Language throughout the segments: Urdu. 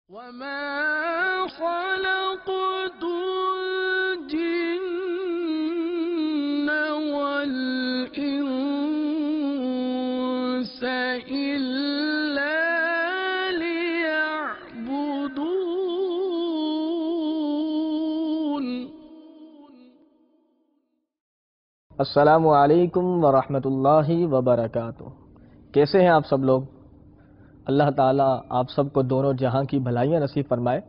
وَمَا خَلَقْتُ الْجِنَّ وَالْإِنسَ إِلَّا لِيَعْبُدُونِ۔ السلام علیکم ورحمۃ اللہ وبرکاتہ۔ کیسے ہیں آپ سب لوگ؟ اللہ تعالیٰ آپ سب کو دونوں جہاں کی بھلائیاں نصیب فرمائے،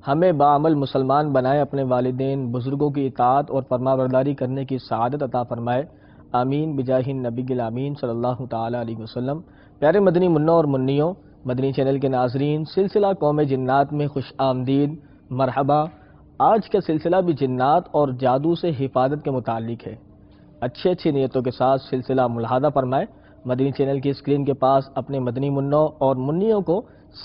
ہمیں باعمل مسلمان بنائے، اپنے والدین بزرگوں کی اطاعت اور فرمانبرداری کرنے کی سعادت عطا فرمائے، آمین بجاہ النبی الامین صلی اللہ تعالیٰ علیہ وسلم۔ پیارے مدنی منوں اور منیوں، مدنی چینل کے ناظرین، سلسلہ قوم جنات میں خوش آمدید، مرحبا۔ آج کا سلسلہ بھی جنات اور جادو سے حفاظت کے متعلق ہے۔ اچھی نیتوں کے ساتھ سلسلہ ملاحظہ فرمائے، مدنی چینل کی اسکرین کے پاس اپنے مدنی منوں اور منیوں کو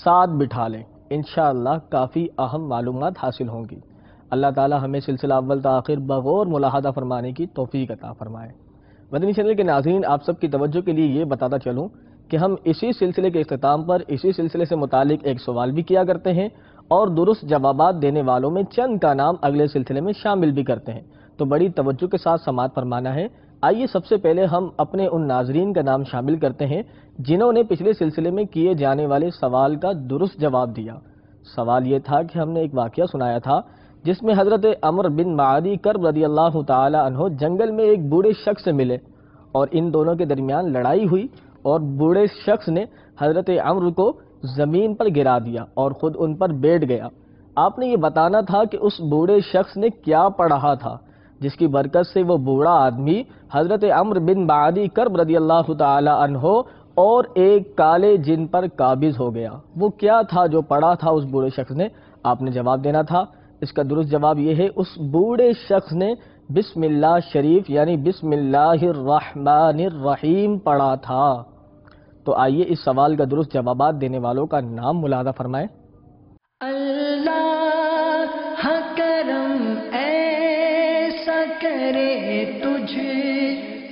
ساتھ بٹھا لیں، انشاءاللہ کافی اہم معلومات حاصل ہوں گی۔ اللہ تعالی ہمیں سلسلہ اول تا آخر بغور ملاحظہ فرمانے کی توفیق عطا فرمائے۔ مدنی چینل کے ناظرین، آپ سب کی توجہ کے لیے یہ بتاتا چلوں کہ ہم اسی سلسلے کے اختتام پر اسی سلسلے سے متعلق ایک سوال بھی کیا کرتے ہیں اور درست جوابات دینے والوں میں چند کا نام اگلے سلسلے میں شامل بھی کرتے ہیں، تو بڑی توجہ کے ساتھ سماعت فرمانا ہے۔ آئیے سب سے پہلے ہم اپنے ان ناظرین کا نام شامل کرتے ہیں جنہوں نے پچھلے سلسلے میں کیے جانے والے سوال کا درست جواب دیا۔ سوال یہ تھا کہ ہم نے ایک واقعہ سنایا تھا جس میں حضرت عمرو بن معدی کرب رضی اللہ تعالی عنہ جنگل میں ایک بوڑھے شخص سے ملے اور ان دونوں کے درمیان لڑائی ہوئی اور بوڑھے شخص نے حضرت عمرو کو زمین پر گرا دیا اور خود ان پر بیٹھ گیا۔ آپ نے یہ بتانا تھا کہ اس بوڑھے شخص نے کیا پڑھا تھا جس کی برکت سے وہ بوڑھا آدمی حضرت عمرو بن معدی کرب رضی اللہ تعالی عنہ اور ایک کالے جن پر قابض ہو گیا۔ وہ کیا تھا جو پڑھا تھا اس بوڑھے شخص نے؟ آپ نے جواب دینا تھا۔ اس کا درست جواب یہ ہے، اس بوڑھے شخص نے بسم اللہ شریف یعنی بسم اللہ الرحمن الرحیم پڑھا تھا۔ تو آئیے اس سوال کا درست جوابات دینے والوں کا نام ملاحظہ فرمائیں۔ اللہ کرم ایسا کرے تجھ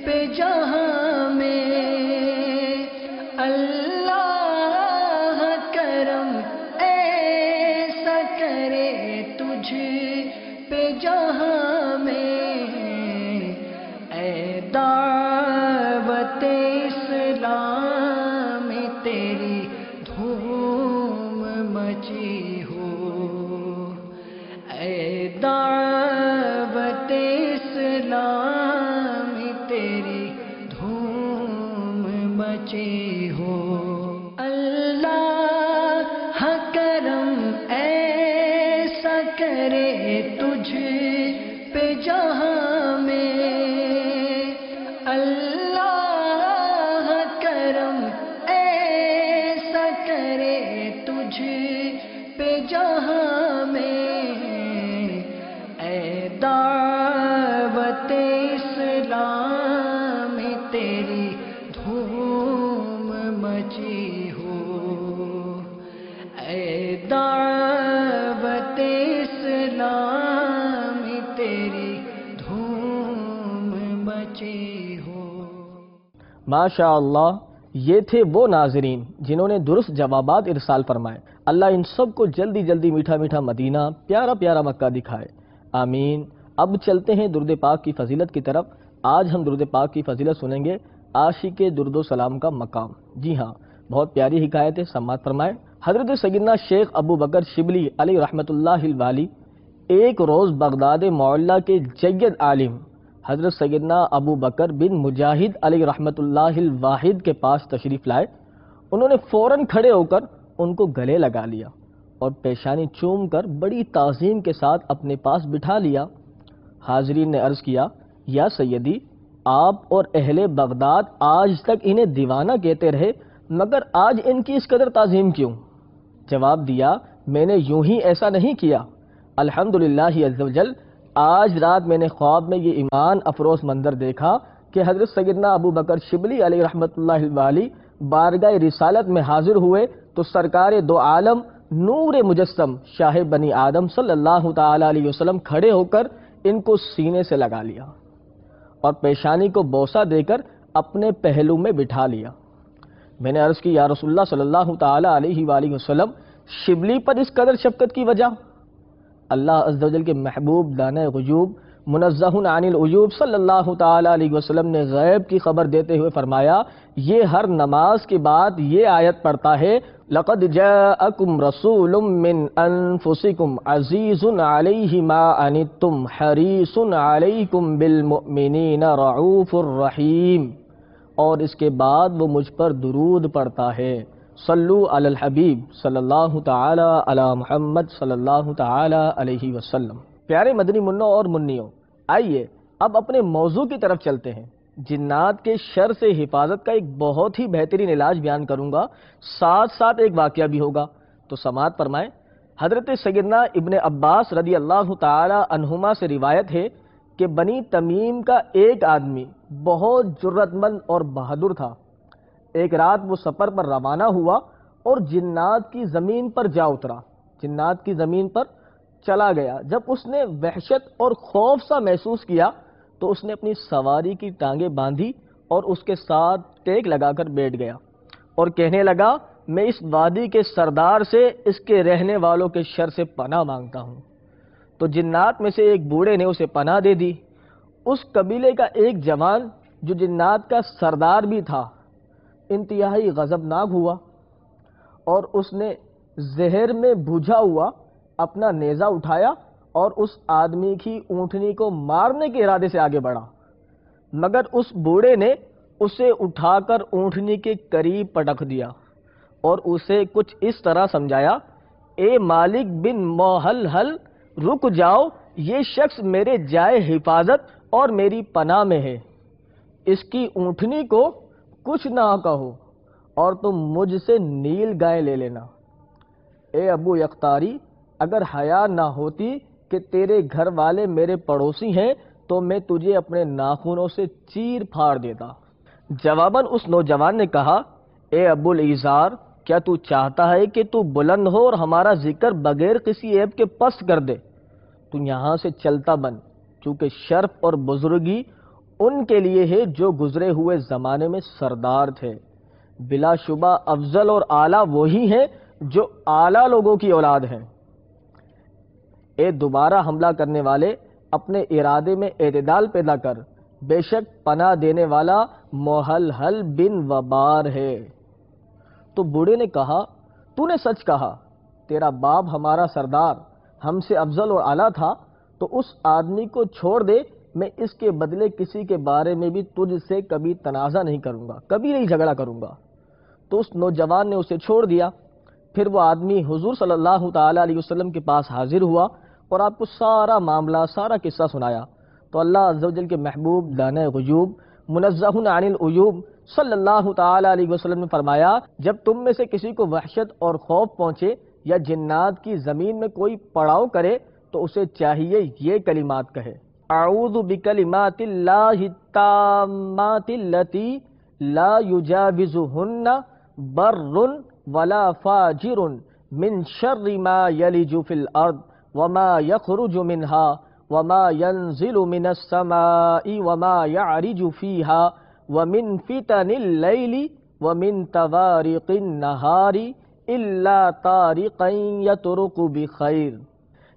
پہ جہاں میں، اللہ کرم ایسا کرے تجھ پہ جہاں میں، اے دعوت اسلام تیری دھوم مچی ہو، اے دعوت اسلام تیری دھوم مچی ہو، اللہ کرم ایسا کرے تجھ پہ جہاں میں، اللہ کرم ایسا کرے تجھ پہ جہاں میں، اے دعوت اسلام تیری دھوم مچی ہو، اے دعوت اسلام تیری دھوم مچی ہو۔ ماشاء اللہ، یہ تھے وہ ناظرین جنہوں نے درست جوابات ارسال فرمائے۔ اللہ ان سب کو جلدی جلدی میٹھا میٹھا مدینہ، پیارا پیارا مکہ دکھائے، آمین۔ اب چلتے ہیں درود پاک کی فضیلت کی طرف۔ آج ہم درود پاک کی فضیلت سنیں گے، عاشق درود و سلام کا مقام۔ جی ہاں، بہت پیاری حکایت ہے، سماعت فرمائے۔ حضرت سیدنا شیخ ابو بکر شبلی علیہ رحمۃ اللہ الوالی ایک روز بغداد معلیٰ کے جید عالم حضرت سیدنا ابو بکر بن مجاہد علیہ رحمۃ اللہ الواحد کے پاس تشریف لائے۔ انہوں نے فوراً کھڑے ہو کر ان کو گلے لگا لیا اور پیشانی چوم کر بڑی تعظیم کے ساتھ اپنے پاس بٹھا لیا۔ حاضرین نے عرض کیا، یا سیدی، آپ اور اہل بغداد آج تک انہیں دیوانہ کہتے رہے، مگر آج ان کی اس قدر تعظیم کیوں؟ جواب دیا، میں نے یوں ہی ایسا نہیں کیا، الحمدللہ عز وجل، آج رات میں نے خواب میں یہ ایمان افروز منظر دیکھا کہ حضرت سیدنا ابو بکر شبلی علیہ رحمۃ اللہ الوالی بارگاہ رسالت میں حاضر ہوئے تو سرکار دو عالم نور مجسم شاہ بنی آدم صلی اللہ تعالی علیہ وسلم کھڑے ہو کر ان کو سینے سے لگا لیا اور پیشانی کو بوسہ دے کر اپنے پہلو میں بٹھا لیا۔ میں نے عرض کی، یا رسول اللہ صلی اللہ تعالی علیہ وآلہ وسلم، شبلی پر اس قدر شفقت کی وجہ؟ اللہ عز و جل کے محبوب دانہ غیوب منزہ عن العیوب صلی اللہ تعالی علیہ وسلم نے غیب کی خبر دیتے ہوئے فرمایا، یہ ہر نماز کے بعد یہ آیت پڑھتا ہے، لقد جاءکم رسول من انفسکم عزیز علیہ ما عنتم حریص علیکم بالمؤمنین رعوف الرحیم، اور اس کے بعد وہ مجھ پر درود پڑھتا ہے، صلو علی الحبیب صلی اللہ تعالی علی محمد صلی اللہ تعالی علیہ وسلم۔ پیارے مدنی منوں اور منیوں، آئیے اب اپنے موضوع کی طرف چلتے ہیں۔ جنات کے شر سے حفاظت کا ایک بہت ہی بہترین علاج بیان کروں گا، ساتھ ساتھ ایک واقعہ بھی ہوگا، تو سماعت فرمائیں۔ حضرت سیدنا ابن عباس رضی اللہ تعالی عنہما سے روایت ہے کہ بنی تمیم کا ایک آدمی بہت جرت مند اور بہادر تھا۔ ایک رات وہ سفر پر روانہ ہوا اور جنات کی زمین پر جا اترا، جنات کی زمین پر چلا گیا۔ جب اس نے وحشت اور خوف سا محسوس کیا تو اس نے اپنی سواری کی ٹانگیں باندھی اور اس کے ساتھ ٹیک لگا کر بیٹھ گیا اور کہنے لگا، میں اس وادی کے سردار سے اس کے رہنے والوں کے شر سے پناہ مانگتا ہوں۔ تو جنات میں سے ایک بوڑھے نے اسے پناہ دے دی۔ اس قبیلے کا ایک جوان جو جنات کا سردار بھی تھا انتہائی غضبناک ہوا اور اس نے زہر میں بھجا ہوا اپنا نیزہ اٹھایا اور اس آدمی کی اونٹنی کو مارنے کے ارادے سے آگے بڑھا، مگر اس بوڑھے نے اسے اٹھا کر اونٹنی کے قریب پٹک دیا اور اسے کچھ اس طرح سمجھایا، اے مالک بن موہلہل، رک جاؤ، یہ شخص میرے جائے حفاظت اور میری پناہ میں ہے، اس کی اونٹنی کو کچھ نہ کہو اور تم مجھ سے نیل گائے لے لینا۔ اے ابو یختاری، اگر حیا نہ ہوتی کہ تیرے گھر والے میرے پڑوسی ہیں تو میں تجھے اپنے ناخنوں سے چیر پھاڑ دیتا۔ جواباً اس نوجوان نے کہا، اے ابو الایزار، کیا تو چاہتا ہے کہ تو بلند ہو اور ہمارا ذکر بغیر کسی عیب کے پست کر دے؟ تو یہاں سے چلتا بن، چونکہ شرف اور بزرگی ان کے لیے ہے جو گزرے ہوئے زمانے میں سردار تھے، بلا شبہ افضل اور اعلیٰ وہی ہیں جو اعلیٰ لوگوں کی اولاد ہیں۔ اے دوبارہ حملہ کرنے والے، اپنے ارادے میں اعتدال پیدا کر، بے شک پناہ دینے والا موہلہل بن وبار ہے۔ تو بوڑھے نے کہا، تو نے سچ کہا، تیرا باپ ہمارا سردار ہم سے افضل اور اعلیٰ تھا، تو اس آدمی کو چھوڑ دے، میں اس کے بدلے کسی کے بارے میں بھی تجھ سے کبھی تنازع نہیں کروں گا، کبھی نہیں جھگڑا کروں گا۔ تو اس نوجوان نے اسے چھوڑ دیا۔ پھر وہ آدمی حضور صلی اللہ تعالی علیہ وسلم کے پاس حاضر ہوا اور آپ کو سارا معاملہ، سارا قصہ سنایا۔ تو اللہ عز و جل کے محبوب دانہ غیوب منزہ عن العیوب صلی اللہ تعالی علیہ وسلم نے فرمایا، جب تم میں سے کسی کو وحشت اور خوف پہنچے یا جنات کی زمین میں کوئی پڑاؤ کرے تو اسے چاہیے یہ کلمات کہے، اعوذ بکلمات اللہ التامات التی لا یجاوزہن بر ولا فاجر من شر ما یلج فی الارض وما یخرج منها وما ينزل من السماء وما يعرج فيها ومن فتن الليل ومن توارق النهار الا طارقا يطرق بخير،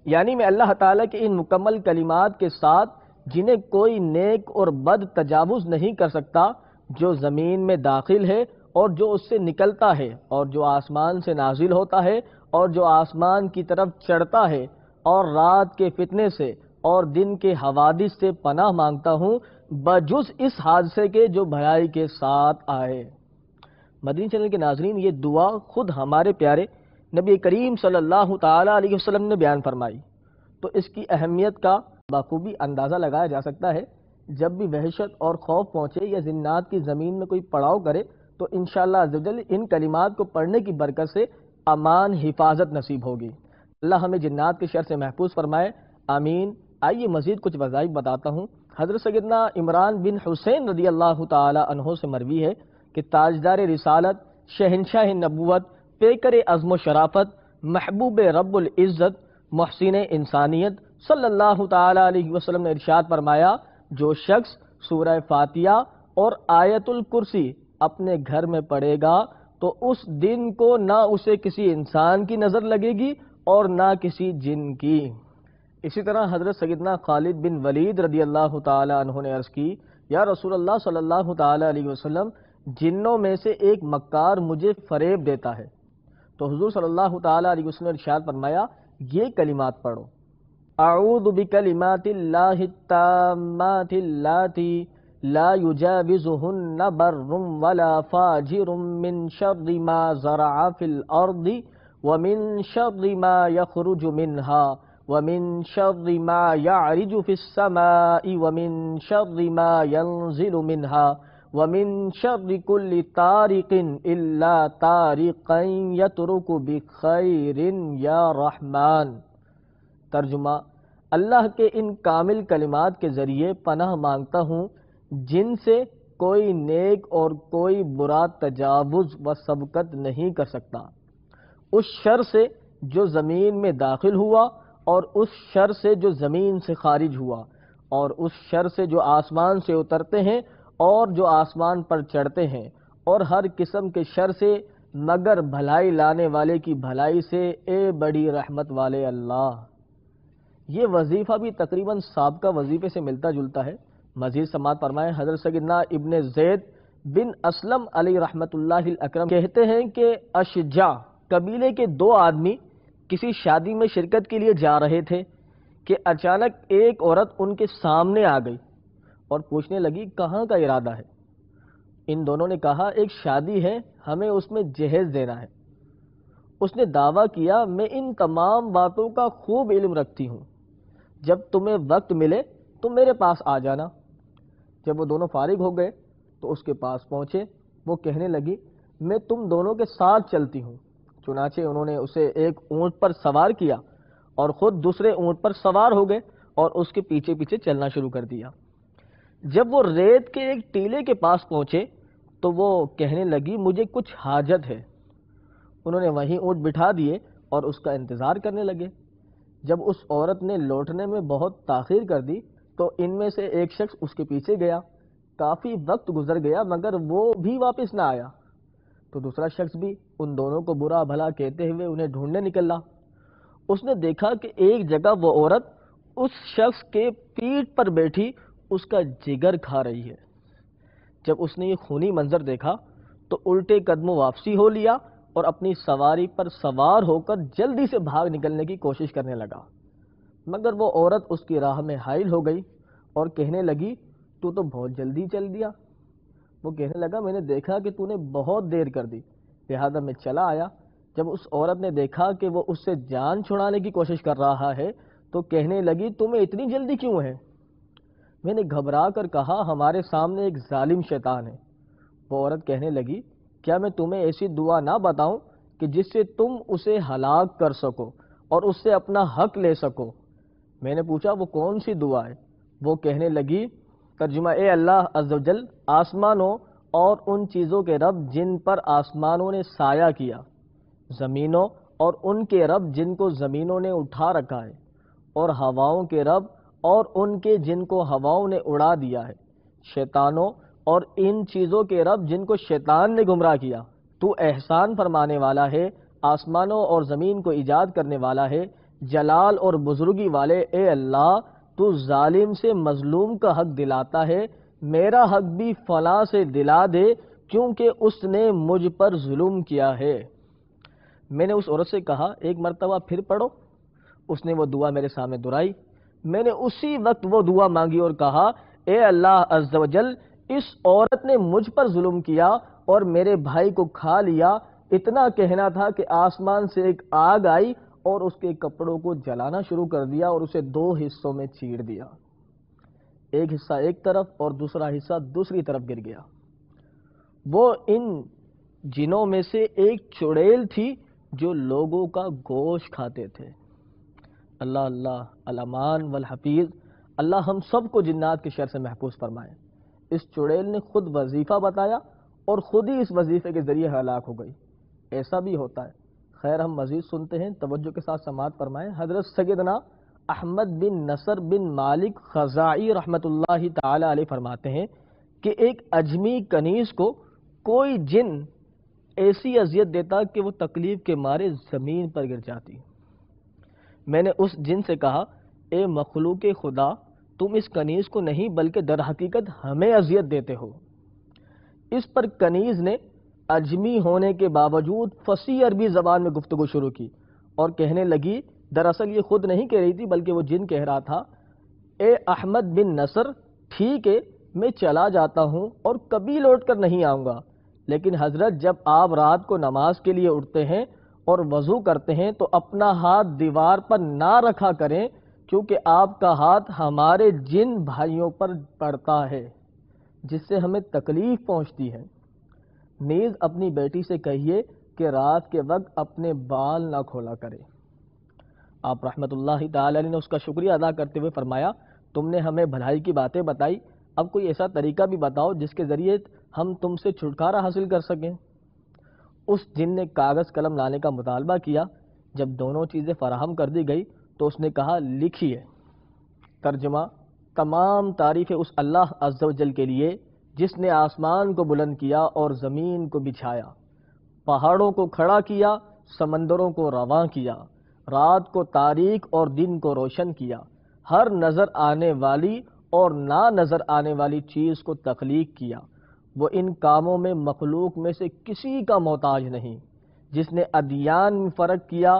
یعنی میں اللہ تعالیٰ کے ان مکمل کلمات کے ساتھ جنہیں کوئی نیک اور بد تجاوز نہیں کر سکتا، جو زمین میں داخل ہے اور جو اس سے نکلتا ہے، اور جو آسمان سے نازل ہوتا ہے اور جو آسمان کی طرف چڑھتا ہے، اور رات کے فتنے سے اور دن کے حوادث سے پناہ مانگتا ہوں، بجز اس حادثے کے جو بھلائی کے ساتھ آئے۔ مدنی چینل کے ناظرین، یہ دعا خود ہمارے پیارے نبی کریم صلی اللہ تعالی علیہ وسلم نے بیان فرمائی، تو اس کی اہمیت کا بخوبی اندازہ لگایا جا سکتا ہے۔ جب بھی وحشت اور خوف پہنچے یا جنات کی زمین میں کوئی پڑاؤ کرے تو انشاءاللہ عزوجل ان کلمات کو پڑھنے کی برکت سے امان، حفاظت نصیب ہوگی۔ اللہ ہمیں جنات کے شر سے محفوظ فرمائے، آمین۔ آئیے مزید کچھ وظائف بتاتا ہوں۔ حضرت سیدنا عمران بن حسین رضی اللہ تعالی عنہ سے مروی ہے کہ تاجدار رسالت، شہنشاہ نبوت، پیکر عزم و شرافت، محبوب رب العزت، محسن انسانیت صلی اللہ تعالی علیہ وسلم نے ارشاد فرمایا، جو شخص سورہ فاتحہ اور آیت الکرسی اپنے گھر میں پڑھے گا تو اس دن کو نہ اسے کسی انسان کی نظر لگے گی اور نہ کسی جن کی۔ اسی طرح حضرت سیدنا خالد بن ولید رضی اللہ تعالی عنہ نے عرض کی، یا رسول اللہ صلی اللہ تعالی علیہ وسلم، جنوں میں سے ایک مکار مجھے فریب دیتا ہے۔ تو حضور صلی اللہ تعالی علیہ وسلم نے ارشاد فرمایا، یہ کلمات پڑھو، اعوذ بکلمات اللہ التامات اللاتی لا یجاوزہن بر ولا فاجر من شر ما زرع فی الارض ومن شر ما یخرج منها ومن شر ما يعرج في السماء ومن شر ما ينزل منها ومن شر كل طارق إلا طارقا يترك بخير یا رحمان۔ ترجمہ، اللہ کے ان کامل کلمات کے ذریعے پناہ مانگتا ہوں جن سے کوئی نیک اور کوئی برا تجاوز و سبقت نہیں کر سکتا، اس شر سے جو زمین میں داخل ہوا اور اس شر سے جو زمین سے خارج ہوا، اور اس شر سے جو آسمان سے اترتے ہیں اور جو آسمان پر چڑھتے ہیں، اور ہر قسم کے شر سے مگر بھلائی لانے والے کی بھلائی سے، اے بڑی رحمت والے اللہ۔ یہ وظیفہ بھی تقریباً سابقہ وظیفے سے ملتا جلتا ہے۔ مزید سماعت فرمائیں، حضرت سیدنا ابن زید بن اسلم علیہ رحمت اللہ الاکرم کہتے ہیں کہ اشجع قبیلے کے دو آدمی کسی شادی میں شرکت کے لیے جا رہے تھے کہ اچانک ایک عورت ان کے سامنے آ گئی اور پوچھنے لگی کہاں کا ارادہ ہے۔ ان دونوں نے کہا ایک شادی ہے، ہمیں اس میں جہیز دینا ہے۔ اس نے دعویٰ کیا میں ان تمام باتوں کا خوب علم رکھتی ہوں، جب تمہیں وقت ملے تو میرے پاس آ جانا۔ جب وہ دونوں فارغ ہو گئے تو اس کے پاس پہنچے، وہ کہنے لگی میں تم دونوں کے ساتھ چلتی ہوں۔ چنانچہ انہوں نے اسے ایک اونٹ پر سوار کیا اور خود دوسرے اونٹ پر سوار ہو گئے اور اس کے پیچھے پیچھے چلنا شروع کر دیا۔ جب وہ ریت کے ایک ٹیلے کے پاس پہنچے تو وہ کہنے لگی مجھے کچھ حاجت ہے۔ انہوں نے وہیں اونٹ بٹھا دیے اور اس کا انتظار کرنے لگے۔ جب اس عورت نے لوٹنے میں بہت تاخیر کر دی تو ان میں سے ایک شخص اس کے پیچھے گیا۔ کافی وقت گزر گیا مگر وہ بھی واپس نہ آیا، تو دوسرا شخص بھی ان دونوں کو برا بھلا کہتے ہوئے انہیں ڈھونڈنے نکلا۔ اس نے دیکھا کہ ایک جگہ وہ عورت اس شخص کے پیٹھ پر بیٹھی اس کا جگر کھا رہی ہے۔ جب اس نے یہ خونی منظر دیکھا تو الٹے قدموں واپسی ہو لیا اور اپنی سواری پر سوار ہو کر جلدی سے بھاگ نکلنے کی کوشش کرنے لگا، مگر وہ عورت اس کی راہ میں حائل ہو گئی اور کہنے لگی تو بہت جلدی چل دیا۔ وہ کہنے لگا میں نے دیکھا کہ تو نے بہت دیر کر دی، لہذا میں چلا آیا۔ جب اس عورت نے دیکھا کہ وہ اس سے جان چھڑانے کی کوشش کر رہا ہے تو کہنے لگی تمہیں اتنی جلدی کیوں ہے؟ میں نے گھبرا کر کہا ہمارے سامنے ایک ظالم شیطان ہے۔ وہ عورت کہنے لگی کیا میں تمہیں ایسی دعا نہ بتاؤں کہ جس سے تم اسے ہلاک کر سکو اور اس سے اپنا حق لے سکو؟ میں نے پوچھا وہ کون سی دعا ہے؟ وہ کہنے لگی، ترجمہ اے اللہ عز و جل، آسمانوں اور ان چیزوں کے رب جن پر آسمانوں نے سایہ کیا، زمینوں اور ان کے رب جن کو زمینوں نے اٹھا رکھا ہے، اور ہواؤں کے رب اور ان کے جن کو ہواؤں نے اڑا دیا ہے، شیطانوں اور ان چیزوں کے رب جن کو شیطان نے گمراہ کیا۔ تو احسان فرمانے والا ہے، آسمانوں اور زمین کو ایجاد کرنے والا ہے، جلال اور بزرگی والے اے اللہ، تو ظالم سے مظلوم کا حق دلاتا ہے، میرا حق بھی فلاں سے دلا دے کیونکہ اس نے مجھ پر ظلم کیا ہے۔ میں نے اس عورت سے کہا ایک مرتبہ پھر پڑھو۔ اس نے وہ دعا میرے سامنے دہرائی۔ میں نے اسی وقت وہ دعا مانگی اور کہا اے اللہ عز و جل، اس عورت نے مجھ پر ظلم کیا اور میرے بھائی کو کھا لیا۔ اتنا کہنا تھا کہ آسمان سے ایک آگ آئی اور اس کے کپڑوں کو جلانا شروع کر دیا اور اسے دو حصوں میں چیر دیا، ایک حصہ ایک طرف اور دوسرا حصہ دوسری طرف گر گیا۔ وہ ان جنوں میں سے ایک چڑیل تھی جو لوگوں کا گوشت کھاتے تھے۔ اللہ اللہ الامان والحفیظ، اللہ ہم سب کو جنات کے شر سے محفوظ فرمائے۔ اس چڑیل نے خود وظیفہ بتایا اور خود ہی اس وظیفے کے ذریعے ہلاک ہو گئی۔ ایسا بھی ہوتا ہے۔ خیر ہم مزید سنتے ہیں، توجہ کے ساتھ سماعت فرمائیں۔ حضرت سیدنا احمد بن نصر بن مالک خزاعی رحمۃ اللہ تعالی علیہ فرماتے ہیں کہ ایک اجمی کنیز کو کوئی جن ایسی اذیت دیتا کہ وہ تکلیف کے مارے زمین پر گر جاتی۔ میں نے اس جن سے کہا اے مخلوق خدا، تم اس کنیز کو نہیں بلکہ در حقیقت ہمیں اذیت دیتے ہو۔ اس پر کنیز نے اجمی ہونے کے باوجود فصیح عربی زبان میں گفتگو شروع کی اور کہنے لگی، دراصل یہ خود نہیں کہہ رہی تھی بلکہ وہ جن کہہ رہا تھا، اے احمد بن نصر، ٹھیک ہے میں چلا جاتا ہوں اور کبھی لوٹ کر نہیں آؤں گا، لیکن حضرت جب آپ رات کو نماز کے لیے اٹھتے ہیں اور وضو کرتے ہیں تو اپنا ہاتھ دیوار پر نہ رکھا کریں، کیونکہ آپ کا ہاتھ ہمارے جن بھائیوں پر پڑتا ہے جس سے ہمیں تکلیف پہنچتی ہے۔ نیز اپنی بیٹی سے کہیے کہ رات کے وقت اپنے بال نہ کھولا کرے۔ آپ رحمت اللہ تعالی علیہ نے اس کا شکریہ ادا کرتے ہوئے فرمایا، تم نے ہمیں بھلائی کی باتیں بتائی، اب کوئی ایسا طریقہ بھی بتاؤ جس کے ذریعے ہم تم سے چھٹکارا حاصل کر سکیں۔ اس جن نے کاغذ قلم لانے کا مطالبہ کیا۔ جب دونوں چیزیں فراہم کر دی گئی تو اس نے کہا، لکھیے۔ ترجمہ: تمام تعریفیں اس اللہ عز و جل کے لیے جس نے آسمان کو بلند کیا اور زمین کو بچھایا، پہاڑوں کو کھڑا کیا، سمندروں کو رواں کیا، رات کو تاریک اور دن کو روشن کیا، ہر نظر آنے والی اور نہ نظر آنے والی چیز کو تخلیق کیا۔ وہ ان کاموں میں مخلوق میں سے کسی کا محتاج نہیں، جس نے ادیان میں فرق کیا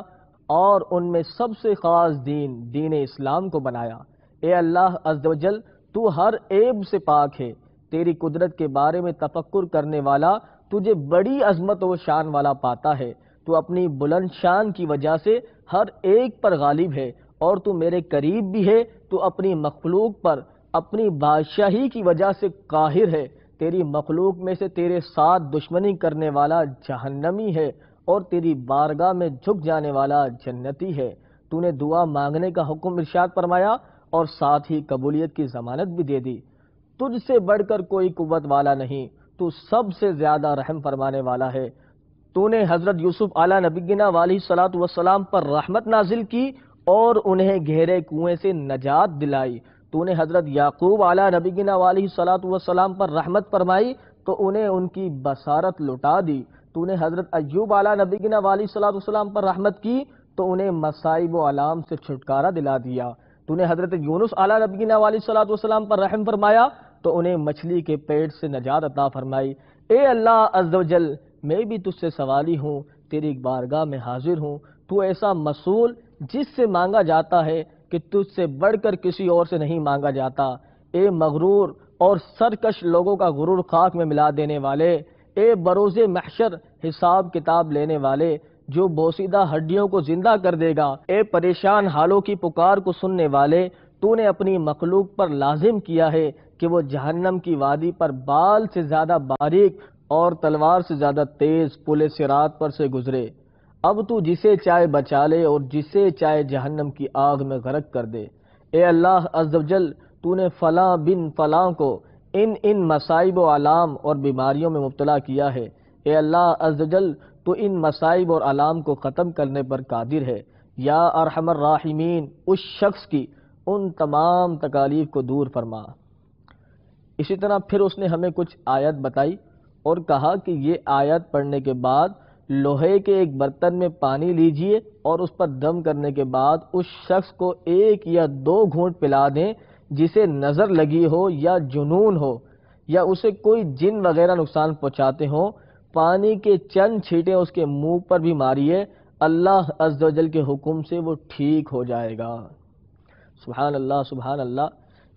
اور ان میں سب سے خاص دین دین اسلام کو بنایا۔ اے اللہ عز و جل، تو ہر عیب سے پاک ہے، تیری قدرت کے بارے میں تفکر کرنے والا تجھے بڑی عظمت و شان والا پاتا ہے۔ تو اپنی بلند شان کی وجہ سے ہر ایک پر غالب ہے اور تو میرے قریب بھی ہے۔ تو اپنی مخلوق پر اپنی بادشاہی کی وجہ سے قاہر ہے۔ تیری مخلوق میں سے تیرے ساتھ دشمنی کرنے والا جہنمی ہے اور تیری بارگاہ میں جھک جانے والا جنتی ہے۔ تو نے دعا مانگنے کا حکم ارشاد فرمایا اور ساتھ ہی قبولیت کی ضمانت بھی دے دی۔ تجھ سے بڑھ کر کوئی قوت والا نہیں، تو سب سے زیادہ رحم فرمانے والا ہے۔ تو نے حضرت یوسف علیہ نبینا علیہ الصلوۃ والسلام پر رحمت نازل کی اور انہیں گہرے کنویں سے نجات دلائی۔ تو نے حضرت یعقوب علیہ نبینا علیہ الصلوۃ والسلام پر رحمت فرمائی تو انہیں ان کی بصارت لٹا دی۔ تو نے حضرت ایوب علیہ نبینا علیہ الصلوۃ والسلام پر رحمت کی تو انہیں مصائب و آلام سے چھٹکارا دلا دیا۔ تو نے حضرت یونس علیہ نبینا علیہ الصلوۃ والسلام پر رحم فرمایا تو انہیں مچھلی کے پیٹ سے نجات عطا فرمائی۔ اے اللہ عز و جل، میں بھی تجھ سے سوالی ہوں، تیری بارگاہ میں حاضر ہوں۔ تو ایسا مسئول جس سے مانگا جاتا ہے کہ تجھ سے بڑھ کر کسی اور سے نہیں مانگا جاتا۔ اے مغرور اور سرکش لوگوں کا غرور خاک میں ملا دینے والے، اے بروز محشر حساب کتاب لینے والے جو بوسیدہ ہڈیوں کو زندہ کر دے گا، اے پریشان حالوں کی پکار کو سننے والے، تو نے اپنی مخلوق پر لازم کیا ہے کہ وہ جہنم کی وادی پر بال سے زیادہ باریک اور تلوار سے زیادہ تیز پل صراط پر سے گزرے۔ اب تو جسے چاہے بچا لے اور جسے چاہے جہنم کی آگ میں غرق کر دے۔ اے اللہ عز و جل، تو نے فلاں بن فلاں کو ان مصائب و آلام اور بیماریوں میں مبتلا کیا ہے۔ اے اللہ عز و جل، تو ان مصائب اور آلام کو ختم کرنے پر قادر ہے۔ یا ارحم الراحمین، اس شخص کی ان تمام تکالیف کو دور فرما۔ اسی طرح پھر اس نے ہمیں کچھ آیت بتائی اور کہا کہ یہ آیت پڑھنے کے بعد لوہے کے ایک برتن میں پانی لیجئے اور اس پر دم کرنے کے بعد اس شخص کو 1 یا 2 گھونٹ پلا دیں جسے نظر لگی ہو یا جنون ہو یا اسے کوئی جن وغیرہ نقصان پہنچاتے ہوں۔ پانی کے چند چھینٹے اس کے منہ پر بھی ماریے، اللہ عز و جل کے حکم سے وہ ٹھیک ہو جائے گا۔ سبحان اللہ، سبحان اللہ۔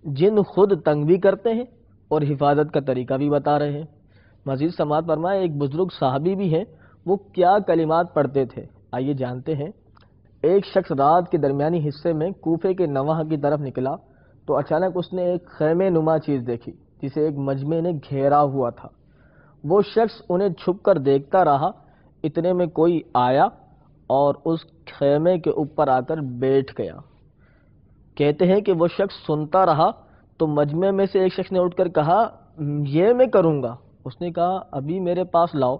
جن خود تنگ بھی کرتے ہیں اور حفاظت کا طریقہ بھی بتا رہے ہیں۔ مزید سماعت فرمائے، ایک بزرگ صحابی بھی ہیں، وہ کیا کلمات پڑھتے تھے، آئیے جانتے ہیں۔ ایک شخص رات کے درمیانی حصے میں کوفے کے نواح کی طرف نکلا تو اچانک اس نے ایک خیمے نما چیز دیکھی جسے ایک مجمع نے گھیرا ہوا تھا۔ وہ شخص انہیں چھپ کر دیکھتا رہا، اتنے میں کوئی آیا اور اس خیمے کے اوپر آ کر بیٹھ گیا۔ کہتے ہیں کہ وہ شخص سنتا رہا تو مجمع میں سے ایک شخص نے اٹھ کر کہا، یہ میں کروں گا۔ اس نے کہا، ابھی میرے پاس لاؤ۔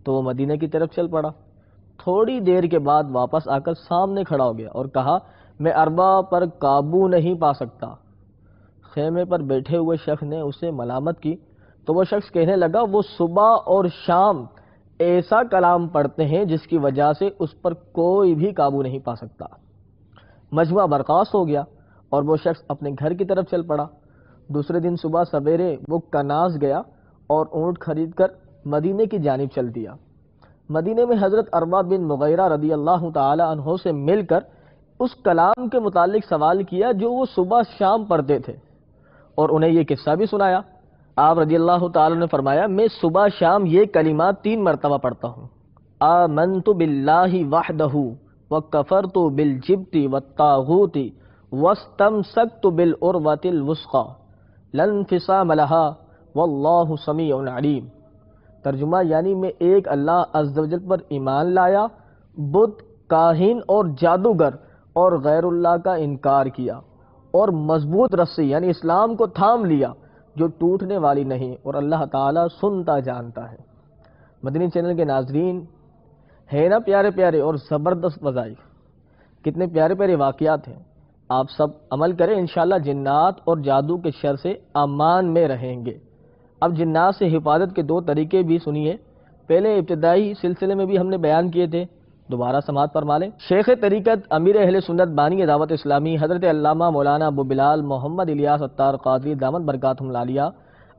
تو وہ مدینے کی طرف چل پڑا۔ تھوڑی دیر کے بعد واپس آ کر سامنے کھڑا ہو گیا اور کہا، میں اربا پر قابو نہیں پا سکتا۔ خیمے پر بیٹھے ہوئے شخص نے اسے ملامت کی تو وہ شخص کہنے لگا، وہ صبح اور شام ایسا کلام پڑھتے ہیں جس کی وجہ سے اس پر کوئی بھی قابو نہیں پا سکتا۔ مجمع برخاست ہو گیا اور وہ شخص اپنے گھر کی طرف چل پڑا۔ دوسرے دن صبح سویرے وہ کناز گیا اور اونٹ خرید کر مدینے کی جانب چل دیا۔ مدینے میں حضرت عروہ بن مغیرہ رضی اللہ تعالی عنہ سے مل کر اس کلام کے متعلق سوال کیا جو وہ صبح شام پڑھتے تھے، اور انہیں یہ قصہ بھی سنایا۔ آپ رضی اللہ تعالی نے فرمایا، میں صبح شام یہ کلمات 3 مرتبہ پڑھتا ہوں: آمنت باللہ وحدہ وکفرت بالجبت والطاغوت واستمسکت بالعروۃ الوثقی لا انفصام لها واللہ سمیع علیم۔ ترجمہ یعنی میں ایک اللہ عز و جل پر ایمان لایا، بت، کاہن اور جادوگر اور غیر اللہ کا انکار کیا، اور مضبوط رسی یعنی اسلام کو تھام لیا جو ٹوٹنے والی نہیں، اور اللہ تعالیٰ سنتا جانتا ہے۔ مدنی چینل کے ناظرین، ہے نا پیارے پیارے اور زبردست وظائف، کتنے پیارے پیارے واقعات ہیں۔ آپ سب عمل کریں، انشاءاللہ جنات اور جادو کے شر سے امان میں رہیں گے۔ اب جنات سے حفاظت کے 2 طریقے بھی سنیے۔ پہلے ابتدائی سلسلے میں بھی ہم نے بیان کیے تھے، دوبارہ سماعت فرما لیں۔ شیخ طریقت امیر اہل سنت بانی دعوت اسلامی حضرت علامہ مولانا ابو بلال محمد الیاس عطار قادری دامت برکاتہم العالیہ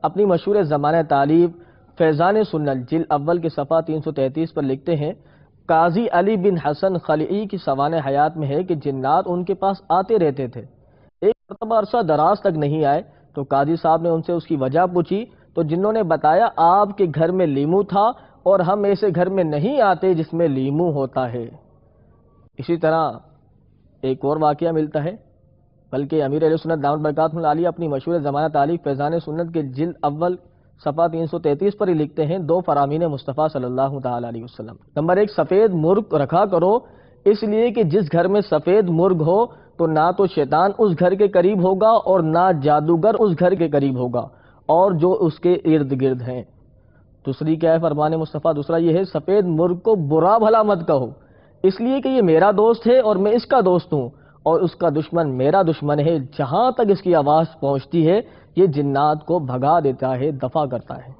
اپنی مشہور زمانہ تعلیف فیضان سنت جلد اول کے صفحہ 333 پر لکھتے ہیں، قاضی علی بن حسن خلعی کی سوانح حیات میں ہے کہ جنات ان کے پاس آتے رہتے تھے۔ ایک مرتبہ عرصہ دراز تک نہیں آئے تو قاضی صاحب نے ان سے اس کی وجہ پوچھی تو جنہوں نے بتایا، آپ کے گھر میں لیمو تھا اور ہم ایسے گھر میں نہیں آتے جس میں لیمو ہوتا ہے۔ اسی طرح ایک اور واقعہ ملتا ہے، بلکہ امیر اہل سنت دامت برکاتہم العالیہ اپنی مشہور زمانہ تعلیف فیضان سنت کے جلد اول صفحہ 333 پر ہی لکھتے ہیں، 2 فرامین مصطفیٰ صلی اللہ تعالی علیہ وسلم۔ نمبر 1، سفید مرغ رکھا کرو، اس لیے کہ جس گھر میں سفید مرغ ہو تو نہ تو شیطان اس گھر کے قریب ہوگا اور نہ جادوگر اس گھر کے قریب ہوگا اور جو اس کے ارد گرد ہیں۔ دوسری کیا ہے فرمان مصطفیٰ؟ دوسرا یہ ہے، سفید مرغ کو برا بھلا مت کہو، اس لیے کہ یہ میرا دوست ہے اور میں اس کا دوست ہوں، اور اس کا دشمن میرا دشمن ہے، جہاں تک اس کی آواز پہنچتی ہے یہ جنات کو بھگا دیتا ہے، دفع کرتا ہے۔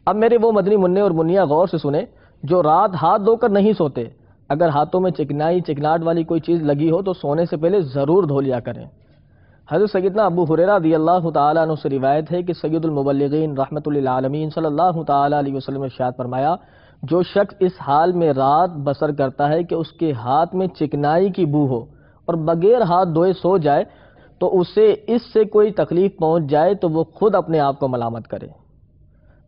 اب میرے وہ مدنی منع اور منیا غور سے سنیں جو رات ہاتھ دھو کر نہیں سوتے۔ اگر ہاتھوں میں چکنائی چکناٹ والی کوئی چیز لگی ہو تو سونے سے پہلے ضرور دھو لیا کریں۔ حضرت سیدنا ابو ہریرہ رضی اللہ تعالیٰ عنہ سے روایت ہے کہ سید المبلغین رحمۃ للعالمین صلی اللہ تعالیٰ علیہ وسلم نے ارشاد فرمایا، جو شخص اس حال میں رات بسر کرتا ہے کہ اس کے ہاتھ میں چکنائی کی بو ہو اور بغیر ہاتھ دھوئے سو جائے تو اسے اس سے کوئی تکلیف پہنچ جائے تو وہ خود اپنے آپ کو ملامت کرے۔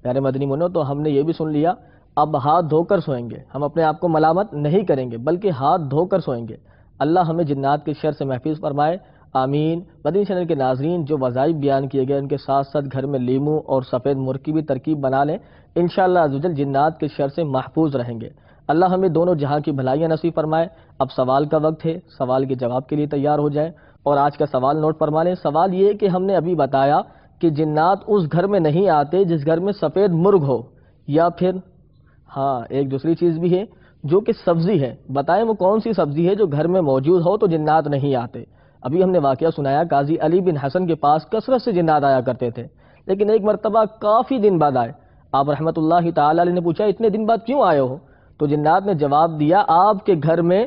پیارے مدنی منو، تو ہم نے یہ بھی سن لیا، اب ہاتھ دھو کر سوئیں گے، ہم اپنے آپ کو ملامت نہیں کریں گے بلکہ ہاتھ دھو کر سوئیں گے۔ اللہ ہمیں جنات کے شر سے محفوظ فرمائے، آمین۔ مدنی چینل کے ناظرین، جو وظائف بیان کیے گئے ان کے ساتھ ساتھ گھر میں لیمو اور سفید مرغ کی بھی ترکیب بنا لیں، انشاءاللہ عزوجل جنات کے شر سے محفوظ رہیں گے۔ اللہ ہمیں دونوں جہاں کی بھلائیاں نصیب فرمائے۔ اب سوال کا وقت ہے، سوال کے جواب کے لیے تیار ہو جائیں اور آج کا سوال نوٹ فرما لیں۔ سوال یہ ہے کہ ہم نے ابھی بتایا کہ جنات اس گھر میں نہیں آتے جس گھر میں سفید مرغ ہو، یا پھر ایک دوسری چیز بھی ہے جو کہ سبزی ہے، بتائیں وہ کون سی سبزی ہے جو گھر میں موجود ہو تو جنات نہیں آتے۔ ابھی ہم نے واقعہ سنایا، قاضی علی بن حسن کے پاس کثرت سے جنات آیا کرتے تھے، لیکن ایک مرتبہ کافی دن بعد آئے۔ آپ رحمۃ اللہ تعالی علیہ نے پوچھا، اتنے دن بعد کیوں آئے ہو؟ تو جنات نے جواب دیا، آپ کے گھر میں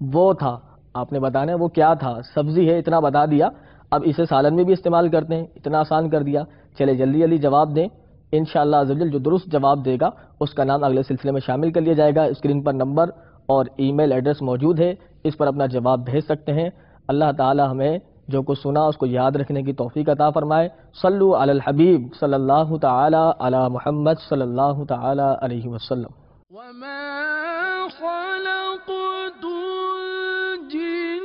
وہ تھا۔ آپ نے بتانا وہ کیا تھا؟ سبزی ہے، اتنا بتا دیا۔ اب اسے سالن میں بھی استعمال کرتے ہیں، اتنا آسان کر دیا۔ چلے جلدی جلدی جواب دیں، انشاءاللہ عزوجل جو درست جواب دے گا اس کا نام اگلے سلسلے میں شامل کر لیا جائے گا۔ اسکرین پر نمبر اور ای میل ایڈریس موجود ہے، اس پر اپنا جواب بھیج سکتے ہیں۔ اللہ تعالی ہمیں جو کچھ سنا اس کو یاد رکھنے کی توفیق عطا فرمائے۔ صلو علی الحبیب صلی اللہ تعالی علی محمد صلی اللہ تعالی علیہ وسلم۔ وما خلقت الجن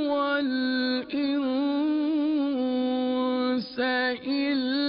والإنس إلا